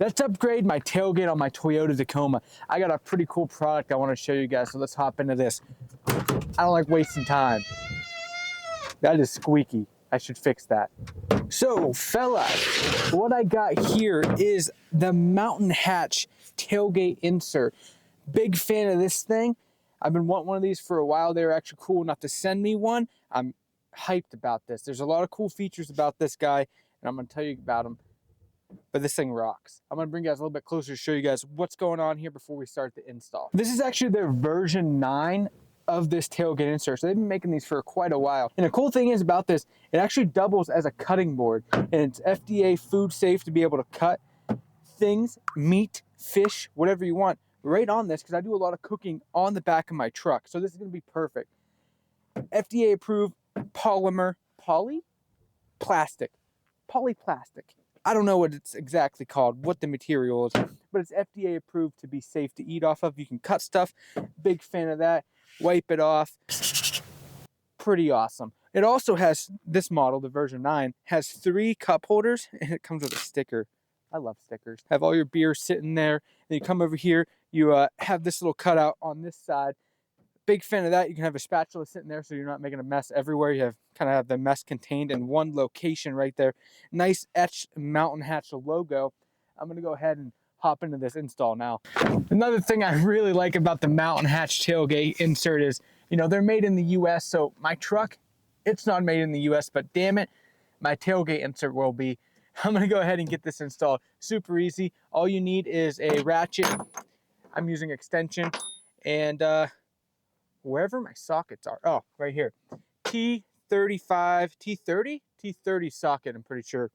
Let's upgrade my tailgate on my Toyota Tacoma. I got a pretty cool product I want to show you guys, so let's hop into this. I don't like wasting time. That is squeaky. I should fix that. So, fellas, what I got here is the Mountain Hatch tailgate insert. Big fan of this thing. I've been wanting one of these for a while. They were actually cool enough to send me one. I'm hyped about this. There's a lot of cool features about this guy, and I'm going to tell you about them. But this thing rocks. I'm going to bring you guys a little bit closer to show you guys what's going on here before we start the install. This is actually their version 9 of this tailgate insert. So they've been making these for quite a while. And the cool thing is about this, it actually doubles as a cutting board. And it's FDA food safe to be able to cut things, meat, fish, whatever you want, right on this, because I do a lot of cooking on the back of my truck. So this is going to be perfect. FDA approved polymer, polyplastic. I don't know what it's exactly called, what the material is, but it's FDA approved to be safe to eat off of. You can cut stuff. Big fan of that. Wipe it off. Pretty awesome. It also has, this model, the version 9, has 3 cup holders, and it comes with a sticker. I love stickers. Have all your beer sitting there, and you come over here, you have this little cutout on this side. Big fan of that. You can have a spatula sitting there so you're not making a mess everywhere. You kind of have the mess contained in one location right there. Nice etched Mountain Hatch logo. I'm going to go ahead and hop into this install now. Another thing I really like about the Mountain Hatch tailgate insert is, you know, they're made in the US, so my truck, it's not made in the US, but damn it, my tailgate insert will be. I'm going to go ahead and get this installed. Super easy. All you need is a ratchet. I'm using extension, and wherever my sockets are. Oh, right here. T35, T30 socket, I'm pretty sure.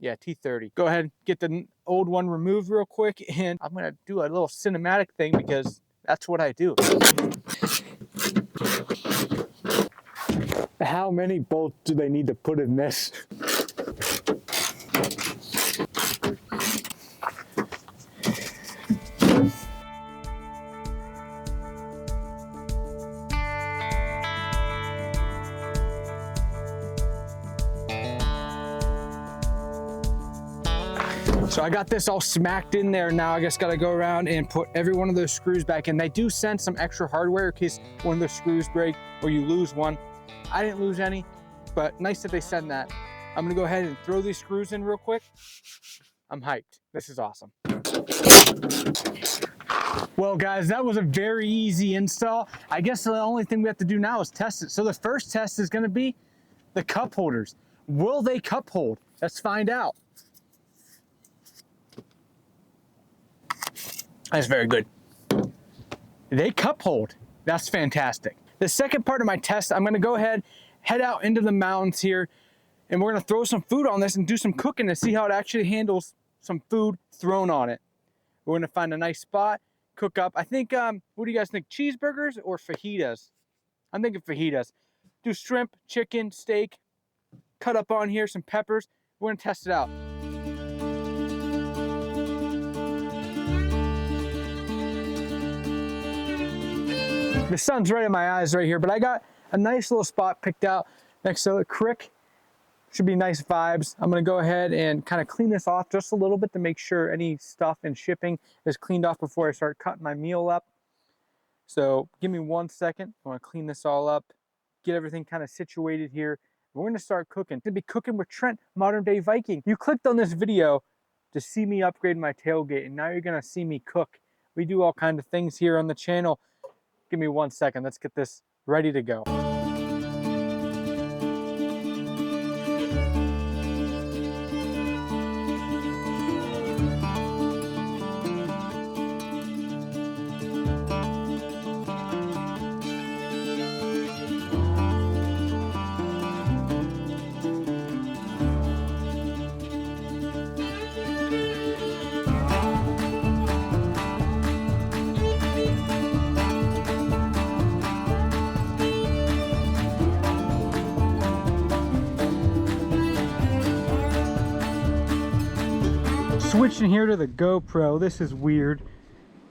Yeah, T30. Go ahead, get the old one removed real quick, and I'm gonna do a little cinematic thing because that's what I do. How many bolts do they need to put in this? So I got this all smacked in there. Now I just gotta go around and put every one of those screws back in. They do send some extra hardware in case one of those screws break or you lose one. I didn't lose any, but nice that they send that. I'm gonna go ahead and throw these screws in real quick. I'm hyped. This is awesome. Well guys, that was a very easy install. I guess the only thing we have to do now is test it. So the first test is gonna be the cup holders. Will they cup hold? Let's find out. That's very good. They cup hold. That's fantastic. The second part of my test, I'm gonna go ahead, head out into the mountains here, and we're gonna throw some food on this and do some cooking to see how it actually handles some food thrown on it. We're gonna find a nice spot, cook up. I think, what do you guys think? Cheeseburgers or fajitas? I'm thinking fajitas. Do shrimp, chicken, steak, cut up on here, some peppers. We're gonna test it out. The sun's right in my eyes right here, but I got a nice little spot picked out next to the creek. Should be nice vibes. I'm gonna go ahead and kind of clean this off just a little bit to make sure any stuff in shipping is cleaned off before I start cutting my meal up. So give me 1 second. I wanna clean this all up, get everything kind of situated here. We're gonna start cooking. Gonna be cooking with Trent, Modern Day Viking. You clicked on this video to see me upgrade my tailgate, and now you're gonna see me cook. We do all kinds of things here on the channel. Give me 1 second. Let's get this ready to go. Switching here to the GoPro. This is weird,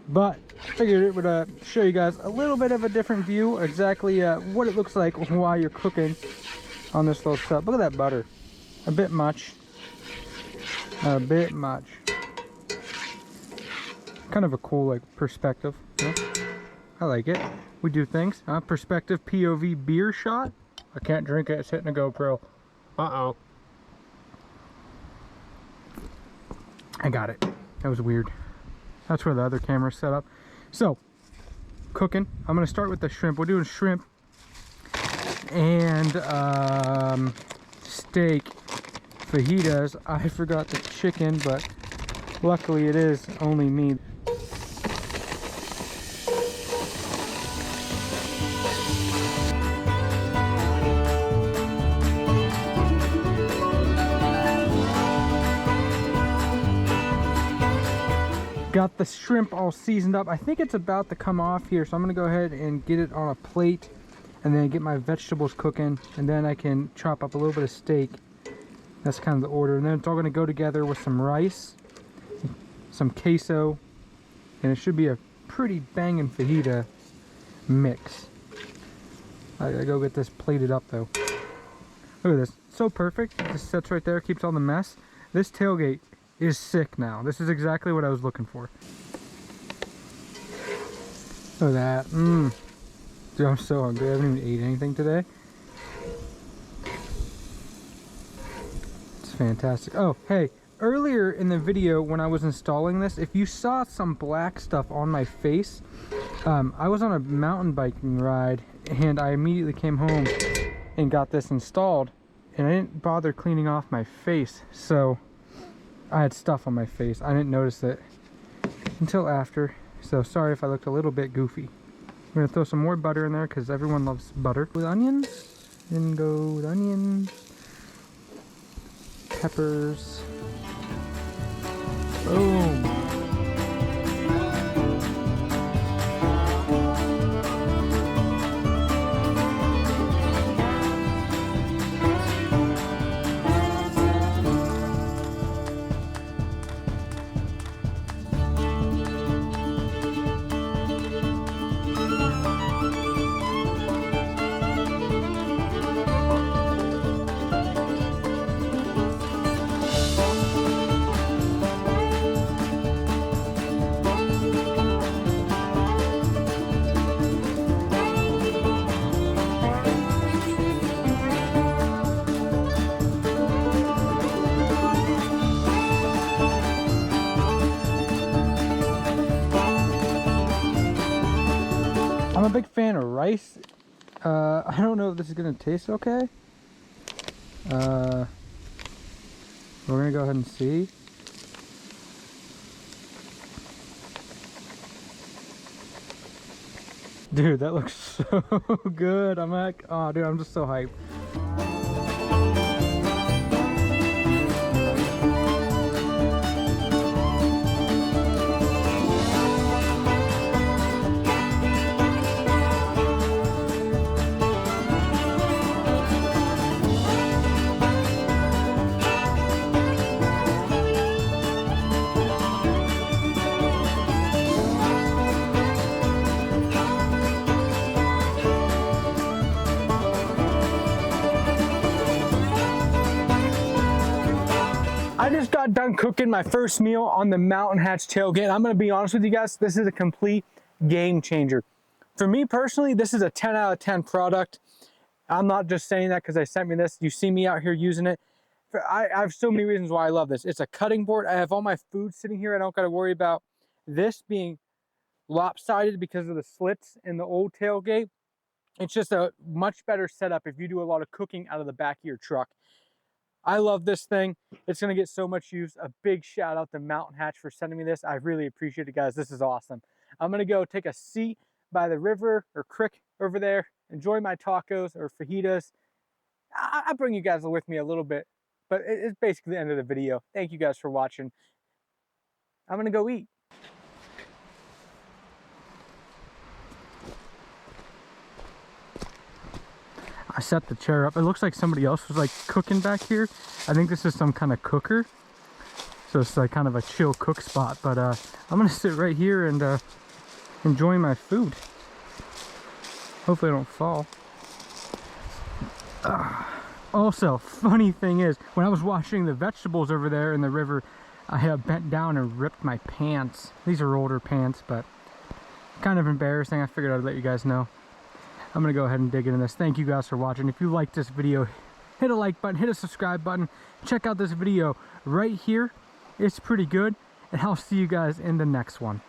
but I figured it would show you guys a little bit of a different view, exactly what it looks like while you're cooking on this little stuff. Look at that butter. A bit much. A bit much. Kind of a cool like perspective, you know? I like it. We do things. Perspective POV beer shot. I can't drink it, it's hitting a GoPro. Uh-oh. I got it. That was weird. That's where the other camera's set up. So, cooking. I'm gonna start with the shrimp. We're doing shrimp and steak fajitas. I forgot the chicken, but luckily it is only me. Got the shrimp all seasoned up. I think it's about to come off here, so I'm gonna go ahead and get it on a plate and then get my vegetables cooking, and then I can chop up a little bit of steak. That's kind of the order. And then it's all gonna go together with some rice, some queso, and it should be a pretty banging fajita mix. I gotta go get this plated up though. Look at this, so perfect. It just sits right there, keeps all the mess. This tailgate is sick now. This is exactly what I was looking for. Look at that. Dude, I'm so hungry. I haven't even ate anything today. It's fantastic. Oh, hey, earlier in the video when I was installing this, if you saw some black stuff on my face, I was on a mountain biking ride and I immediately came home and got this installed, and I didn't bother cleaning off my face, so I had stuff on my face. I didn't notice it until after, so sorry if I looked a little bit goofy. I'm gonna throw some more butter in there because everyone loves butter. With onions, and go with onions, peppers. Boom. I'm a big fan of rice. I don't know if this is gonna taste okay. We're gonna go ahead and see. Dude, that looks so good. I'm like, oh dude, I'm just so hyped. I just got done cooking my first meal on the Mountain Hatch tailgate. I'm gonna be honest with you guys, this is a complete game changer. For me personally, this is a 10 out of 10 product. I'm not just saying that because they sent me this. You see me out here using it. I have so many reasons why I love this. It's a cutting board. I have all my food sitting here. I don't gotta worry about this being lopsided because of the slits in the old tailgate. It's just a much better setup if you do a lot of cooking out of the back of your truck. I love this thing. It's gonna get so much use. A big shout out to Mountain Hatch for sending me this. I really appreciate it, guys. This is awesome. I'm gonna go take a seat by the river or creek over there, enjoy my tacos or fajitas. I'll bring you guys with me a little bit, but it's basically the end of the video. Thank you guys for watching. I'm gonna go eat. I set the chair up. It looks like somebody else was like cooking back here. I think this is some kind of cooker. So it's like kind of a chill cook spot. But I'm gonna sit right here and enjoy my food. Hopefully I don't fall. Also, funny thing is, when I was washing the vegetables over there in the river, I bent down and ripped my pants. These are older pants, but kind of embarrassing. I figured I'd let you guys know. I'm gonna go ahead and dig into this. Thank you guys for watching. If you liked this video, hit a like button, hit a subscribe button. Check out this video right here. It's pretty good, and I'll see you guys in the next one.